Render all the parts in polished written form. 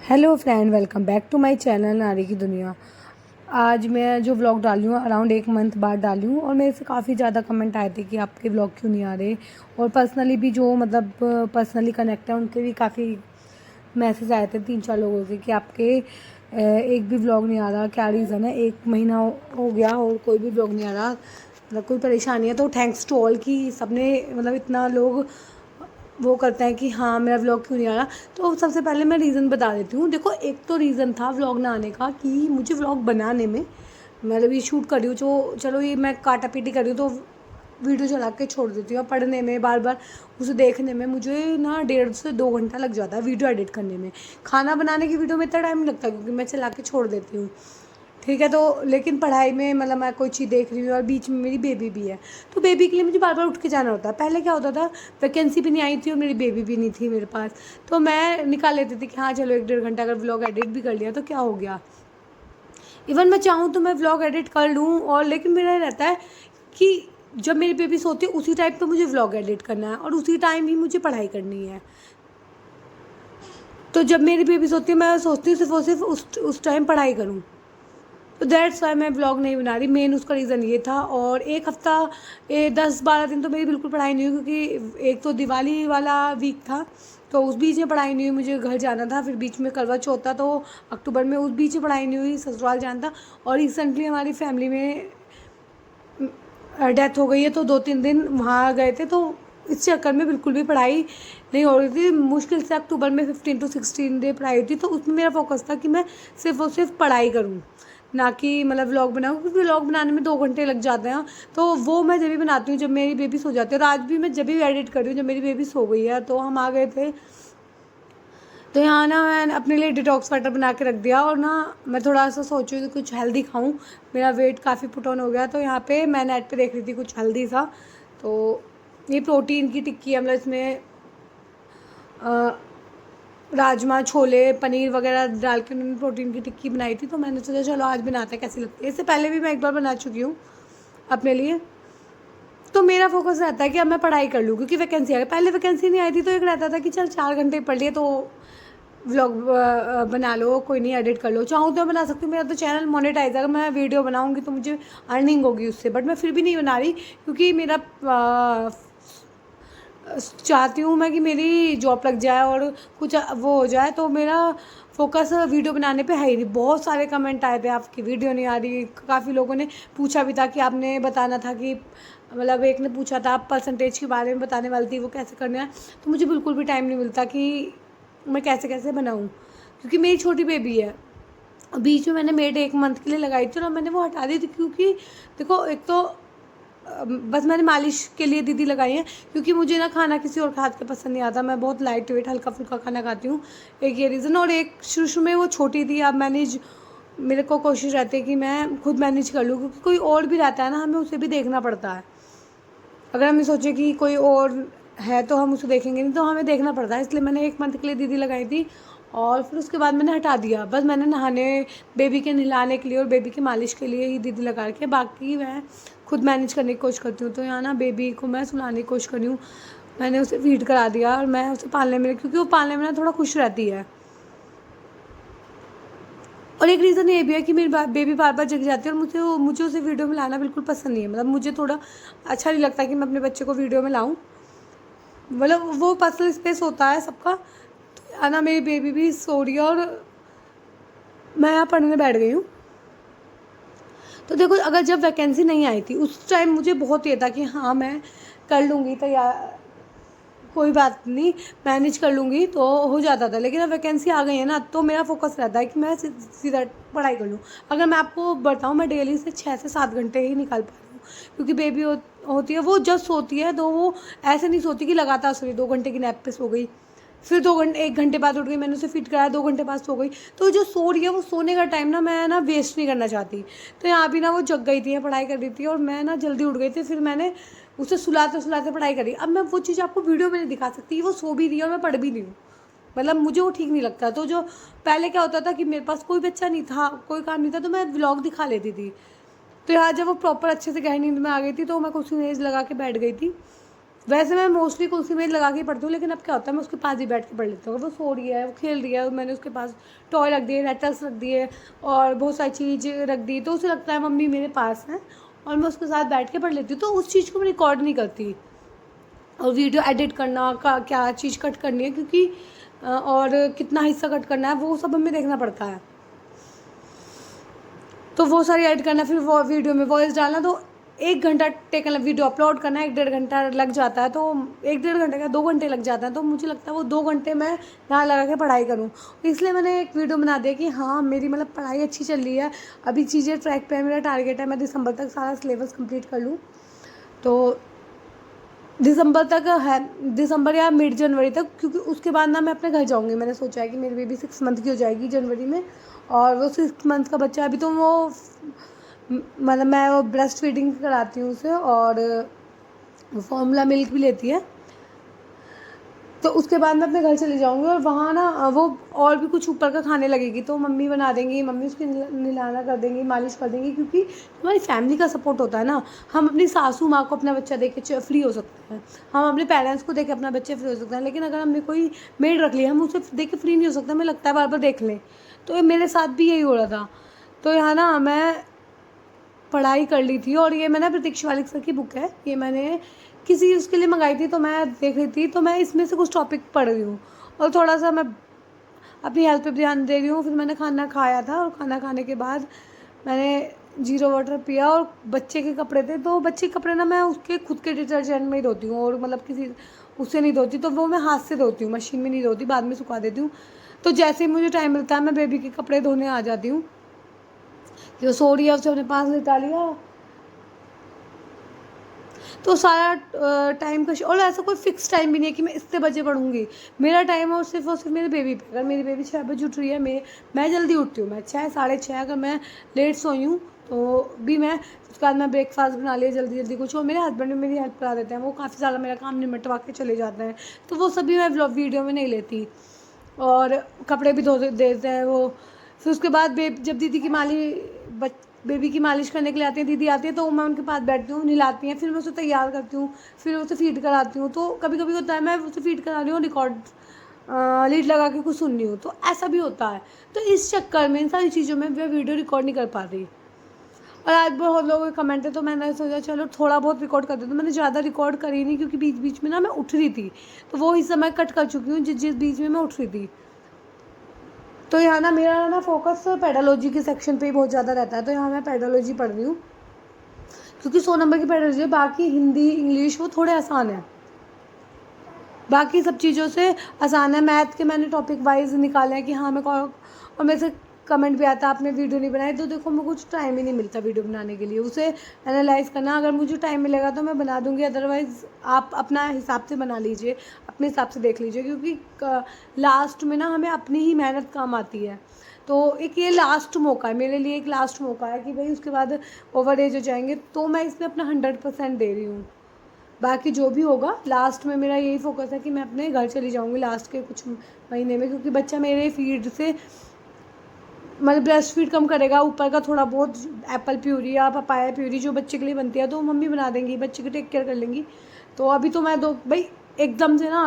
Hello friend, welcome back to my channel नारी की दुनिया। आज मैं जो व्लॉग डाली हूँ अराउंड 1 मंथ बाद डाली हूँ और मेरे से काफ़ी ज़्यादा कमेंट आए थे कि आपके व्लॉग क्यों नहीं आ रहे। और पर्सनली भी जो पर्सनली कनेक्ट है उनके भी काफ़ी मैसेज आए थे 3-4 लोगों के कि आपके एक भी व्लॉग नहीं आ रहा, क्या रीज़न है। 1 महीना हो गया और कोई भी व्लॉग नहीं आ रहा, मतलब कोई परेशानी है। तो थैंक्स टू ऑल कि सबने मतलब इतना लोग वो करते हैं कि हाँ मेरा व्लॉग क्यों नहीं आ रहा। तो सबसे पहले मैं रीज़न बता देती हूँ। देखो, एक तो रीज़न था व्लॉग ना आने का कि मुझे व्लॉग बनाने में, मतलब ये शूट कर रही हूँ जो चलो ये मैं काटा पीटी कर रही हूँ तो वीडियो चला के छोड़ देती हूँ। और पढ़ने में बार बार उसे देखने में मुझे ना 1.5 से 2 घंटा लग जाता है वीडियो एडिट करने में। खाना बनाने की वीडियो में इतना टाइम नहीं लगता क्योंकि मैं चला के छोड़ देती हूँ, ठीक है। तो लेकिन पढ़ाई में मतलब मैं कोई चीज़ देख रही हूँ और बीच में मेरी बेबी भी है, तो बेबी के लिए मुझे बार बार उठ के जाना होता है। पहले क्या होता था, वैकेंसी भी नहीं आई थी और मेरी बेबी भी नहीं थी मेरे पास, तो मैं निकाल लेती थी कि हाँ चलो 1-1.5 घंटा अगर व्लॉग एडिट भी कर लिया तो क्या हो गया। इवन मैं चाहूँ तो मैं व्लॉग एडिट कर लूँ, और लेकिन मेरा ये रहता है कि जब मेरी बेबी सोती है उसी टाइम पे मुझे व्लॉग एडिट करना है और उसी टाइम ही मुझे पढ़ाई करनी है। तो जब मेरी बेबी सोती है मैं सोचती हूँ सिर्फ और सिर्फ उस टाइम पढ़ाई करूँ। तो दैट्स वाई मैं व्लॉग नहीं बना रही। मेन उसका रीज़न ये था। और एक हफ़्ता 10-12 दिन तो मेरी बिल्कुल पढ़ाई नहीं हुई क्योंकि एक तो दिवाली वाला वीक था, तो उस बीच में पढ़ाई नहीं हुई। मुझे घर जाना था, फिर बीच में करवा चौथ था तो अक्टूबर में, उस बीच में पढ़ाई नहीं हुई, ससुराल जाना था। और रिसेंटली हमारी फैमिली में डेथ हो गई है तो 2-3 दिन वहाँ गए थे, तो इस चक्कर में बिल्कुल भी पढ़ाई नहीं हो रही थी। मुश्किल से अक्टूबर में 15 to 16 डे पढ़ाई हुई थी, तो उसमें मेरा फोकस था कि मैं सिर्फ और सिर्फ पढ़ाई करूँ, ना कि मतलब व्लॉग बनाऊँ, क्योंकि व्लॉग बनाने में 2 घंटे लग जाते हैं। तो वो मैं जब भी बनाती हूँ जब मेरी बेबी सो जाती है, और आज भी मैं जब भी एडिट कर रही हूँ जब मेरी बेबी सो गई है। तो हम आ गए थे, तो यहाँ ना मैं अपने लिए डिटॉक्स वाटर बना के रख दिया, और ना मैं थोड़ा सा सोची कि कुछ हेल्दी खाऊं। मेरा वेट काफ़ी पुट ऑन हो गया, तो यहाँ पे मैं नेट पे देख रही थी कुछ हेल्दी सा। तो ये प्रोटीन की टिक्की है, मतलब इसमें राजमा, छोले, पनीर वगैरह डाल के उन्होंने प्रोटीन की टिक्की बनाई थी। तो मैंने सोचा चलो आज बनाते हैं कैसी लगती है। इससे पहले भी मैं एक बार बना चुकी हूँ अपने लिए। तो मेरा फोकस रहता है कि अब मैं पढ़ाई कर लूँ क्योंकि वैकेंसी आ गई। पहले वैकेंसी नहीं आई थी तो एक रहता था कि चल 4 घंटे पढ़ लिए तो व्लॉग बना लो, कोई नहीं एडिट कर लो। चाहूँ तो बना सकती हूँ, मेरा तो चैनल मोनेटाइज है, अगर मैं वीडियो बनाऊँगी तो मुझे अर्निंग होगी उससे। बट मैं फिर भी नहीं बना रही क्योंकि मेरा चाहती हूँ मैं कि मेरी जॉब लग जाए और कुछ वो हो जाए, तो मेरा फोकस वीडियो बनाने पे है ही नहीं। बहुत सारे कमेंट आए थे आपकी वीडियो नहीं आ रही, काफ़ी लोगों ने पूछा भी था कि आपने बताना था कि, मतलब एक ने पूछा था आप परसेंटेज के बारे में बताने वाली थी, वो कैसे करना है। तो मुझे बिल्कुल भी टाइम नहीं मिलता कि मैं कैसे कैसे बनाऊँ, क्योंकि मेरी छोटी बेबी है। बीच में मैंने मेड 1 मंथ के लिए लगाई थी और मैंने वो हटा दी थी क्योंकि देखो, एक तो बस मैंने मालिश के लिए दीदी लगाई है क्योंकि मुझे ना खाना किसी और हाथ का पसंद नहीं आता। मैं बहुत लाइट वेट हल्का फुल्का खाना खाती हूँ, एक ये रीज़न। और एक शुरू शुरू में वो छोटी थी, अब मैनेज, मेरे को कोशिश रहती है कि मैं खुद मैनेज कर लूँ क्योंकि कोई और भी रहता है ना, हमें उसे भी देखना पड़ता है। अगर हम सोचे कि कोई और है तो हम उसे देखेंगे नहीं, तो हमें देखना पड़ता है। इसलिए मैंने 1 मंथ के लिए दीदी लगाई थी और फिर उसके बाद मैंने हटा दिया। बस मैंने नहाने, बेबी के नहलाने के लिए और बेबी की मालिश के लिए ही दीदी लगा रखी है, बाकी मैं खुद मैनेज करने की कोशिश करती हूँ। तो यहाँ ना बेबी को मैं सुलाने की कोशिश कर रही हूँ, मैंने उसे फीड करा दिया और मैं उसे पालने में, क्योंकि वो पालने में ना थोड़ा खुश रहती है। और एक रीज़न ये भी है कि मेरी बेबी बार बार जग जाती है और मुझे उसे वीडियो में लाना बिल्कुल पसंद नहीं है। मतलब मुझे थोड़ा अच्छा नहीं लगता कि मैं अपने बच्चे को वीडियो में लाऊं, मतलब वो पर्सनल स्पेस होता है सबका। तो यार ना मेरी बेबी भी सो रही है और मैं यहाँ पढ़ने बैठ गई हूँ। तो देखो, अगर जब वैकेंसी नहीं आई थी उस टाइम मुझे बहुत ये था कि हाँ मैं कर लूँगी, तो यार कोई बात नहीं, मैनेज कर लूँगी, तो हो जाता था। लेकिन अब वैकेंसी आ गई है ना, तो मेरा फोकस रहता है कि मैं सीधा पढ़ाई कर लूँ। अगर मैं आपको बताऊँ, मैं डेली से 6 से 7 घंटे ही निकाल पा रही हूँ क्योंकि बेबी होती है, वो जब सोती है तो वो ऐसे नहीं सोती कि लगातार सोई, 2 घंटे की नैप पे सो गई, फिर 1 घंटे बाद उठ गई, मैंने उसे फिट कराया, 2 घंटे बाद सो गई। तो जो सो रही है वो सोने का टाइम ना मैं ना वेस्ट नहीं करना चाहती। तो यहाँ भी ना वो जग गई थी, पढ़ाई कर रही थी और मैं ना जल्दी उठ गई थी, फिर मैंने उसे सुलाते सुलाते पढ़ाई करी। अब मैं वो चीज़ आपको वीडियो में नहीं दिखा सकती, वो सो भी रही है और मैं पढ़ भी रही हूँ, मतलब मुझे वो ठीक नहीं लगता। तो जो पहले क्या होता था कि मेरे पास कोई बच्चा नहीं था, कोई काम नहीं था, तो मैं व्लॉग दिखा लेती थी। तो यहाँ जब वो प्रॉपर अच्छे से गहरी नींद में आ गई थी तो मैं कुछ इमेज लगा के बैठ गई थी वैसे मैं मोस्टली कुर्सी में लगा के पढ़ती हूँ, लेकिन अब क्या होता है मैं उसके पास ही बैठ के पढ़ लेती हूँ। वो सो रही है, वो खेल रही है, मैंने उसके पास टॉय रख दिए, लेटर्स रख दिए और बहुत सारी चीज़ रख दी, तो उसे लगता है मम्मी मेरे पास है और मैं उसके साथ बैठ के पढ़ लेती हूँ। तो उस चीज़ को मैं रिकॉर्ड नहीं करती। और वीडियो एडिट करना का क्या चीज़ कट करनी है, क्योंकि और कितना हिस्सा कट करना है वो सब हमें देखना पड़ता है, तो वो सारी ऐड करना, फिर वो वीडियो में वॉइस डालना, तो 1 घंटा टेकन, वीडियो अपलोड करना 1-1.5 घंटा लग जाता है। तो 1-1.5 घंटे का 2 घंटे लग जाता है। तो मुझे लगता है वो 2 घंटे मैं यहाँ लगा के पढ़ाई करूँ, इसलिए मैंने एक वीडियो बना दिया कि हाँ मेरी मतलब पढ़ाई अच्छी चल रही है, अभी चीज़ें ट्रैक पे है, मेरा टारगेट है मैं दिसंबर तक सारा सिलेबस कंप्लीट कर लूँ। तो दिसंबर तक है, दिसंबर या मिड जनवरी तक, क्योंकि उसके बाद ना मैं अपने घर जाऊँगी। मैंने सोचा है कि मेरी बेबी 6 मंथ की हो जाएगी जनवरी में, और वो 6 मंथ का बच्चा अभी, तो वो मतलब मैं वो ब्रेस्ट फीडिंग कराती हूँ उसे, और फॉर्मूला मिल्क भी लेती है। तो उसके बाद मैं अपने घर चली जाऊँगी, और वहाँ ना वो और भी कुछ ऊपर का खाने लगेगी, तो मम्मी बना देंगी, मम्मी उसकी नहलाना कर देंगी, मालिश कर देंगी, क्योंकि हमारी फैमिली का सपोर्ट होता है ना। हम अपनी सासू माँ को अपना बच्चा देख के फ्री हो सकते हैं, हम अपने पेरेंट्स को देख के अपना बच्चे फ्री हो सकते हैं, लेकिन अगर हमने कोई मेड रख लिया हम उसे देख के फ्री नहीं हो सकते, हमें लगता है बार बार देख लें। तो मेरे साथ भी यही हो रहा था। तो यहाँ ना मैं पढ़ाई कर ली थी, और ये मैंने प्रतीक्षा वालिक सर की बुक है, ये मैंने किसी उसके लिए मंगाई थी, तो मैं देख रही थी, तो मैं इसमें से कुछ टॉपिक पढ़ रही हूँ और थोड़ा सा मैं अपनी हेल्थ पे ध्यान दे रही हूँ। फिर मैंने खाना खाया था, और खाना खाने के बाद मैंने 0 वाटर पिया, और बच्चे के कपड़े थे, तो बच्चे के कपड़े ना मैं उसके खुद के डिटर्जेंट में ही धोती हूँ, और मतलब किसी उससे नहीं धोती, तो वो मैं हाथ से धोती हूँ, मशीन में नहीं धोती, बाद में सुखा देती हूँ। तो जैसे ही मुझे टाइम मिलता है मैं बेबी के कपड़े धोने आ जाती हूँ। जो सो रही है उसे अपने पास लिटा लिया, तो सारा टाइम का और ऐसा कोई फिक्स टाइम भी नहीं है कि मैं इतने बजे पढ़ूंगी। मेरा टाइम है और सिर्फ मेरे बेबी पे। अगर मेरी बेबी 6 बजे उठ रही है, मैं जल्दी उठती हूँ, मैं 6 साढ़े 6, अगर मैं लेट सोई हूँ तो भी मैं उसके बाद मैं ब्रेकफास्ट बना लिया जल्दी जल्दी कुछ, और मेरे हस्बैंड भी मेरी हेल्प करा देते हैं, वो काफ़ी ज़्यादा मेरा काम निपटवा के चले जाते हैं, तो वो सभी मैं वीडियो में नहीं लेती। और कपड़े भी धो देते हैं वो। फिर उसके बाद जब दीदी की बेबी की मालिश करने के लिए आती है, दीदी आती है, तो मैं उनके पास बैठती हूँ, नहलाती हैं, फिर मैं उसे तैयार करती हूँ, फिर उसे फीड कराती हूँ। तो कभी कभी होता है मैं उसे फीड करा रही हूँ, रिकॉर्ड लीड लगा के कुछ सुन रही हूँ, तो ऐसा भी होता है। तो इस चक्कर में इन सारी चीज़ों में मैं वीडियो रिकॉर्ड नहीं कर पा रही। और आज बहुत लोगों के कमेंट है, तो मैंने सोचा चलो थोड़ा बहुत रिकॉर्ड कर देती हूँ। मैंने ज़्यादा रिकॉर्ड करी नहीं, क्योंकि बीच बीच में ना मैं उठ रही थी, तो वो हिस्सा मैं कट कर चुकी हूँ जिस बीच में मैं उठ रही थी। तो यहाँ ना मेरा ना फोकस पेडालॉजी के सेक्शन पे ही बहुत ज़्यादा रहता है, तो यहाँ मैं पेडालॉजी पढ़ रही हूँ, क्योंकि 100 नंबर की पेडालॉजी है। बाकी हिंदी इंग्लिश वो थोड़े आसान है, बाकी सब चीज़ों से आसान है। मैथ के मैंने टॉपिक वाइज निकाले हैं कि हाँ मैं और मेरे से कमेंट भी आता है आपने वीडियो नहीं बनाई, तो देखो मुझे कुछ टाइम ही नहीं मिलता वीडियो बनाने के लिए, उसे एनालाइज करना। अगर मुझे टाइम मिलेगा तो मैं बना दूंगी, अदरवाइज़ आप अपना हिसाब से बना लीजिए, अपने हिसाब से देख लीजिए, क्योंकि लास्ट में ना हमें अपनी ही मेहनत काम आती है। तो एक ये लास्ट मौका है मेरे लिए, एक लास्ट मौका है कि भाई उसके बाद ओवर एज हो जाएंगे, तो मैं इसमें अपना 100% दे रही हूँ। बाकी जो भी होगा लास्ट में मेरा यही फोकस है कि मैं अपने घर चली जाऊँगी लास्ट के कुछ महीने में, क्योंकि बच्चा मेरे फीड से मतलब ब्रेस्ट फीड कम करेगा, ऊपर का थोड़ा बहुत एप्पल प्यूरी या पपाया प्यूरी जो बच्चे के लिए बनती है, तो मम्मी बना देंगी, बच्चे की टेक केयर कर लेंगी। तो अभी तो मैं भाई एकदम से ना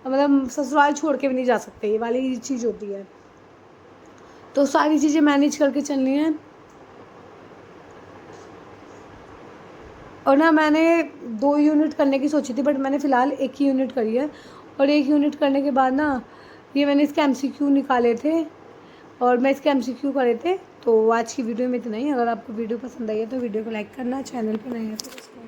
मतलब ससुराल छोड़ के भी नहीं जा सकते, ये वाली चीज़ होती है। तो सारी चीज़ें मैनेज करके चलनी है। और ना मैंने 2 यूनिट करने की सोची थी, बट मैंने फ़िलहाल 1 ही यूनिट करी है। और 1 यूनिट करने के बाद ना ये मैंने इसके MCQ निकाले थे, और मैं इसके MCQ करे थे। तो आज की वीडियो में इतना ही। अगर आपको वीडियो पसंद आई है तो वीडियो को लाइक करना, चैनल पर नए हैं तो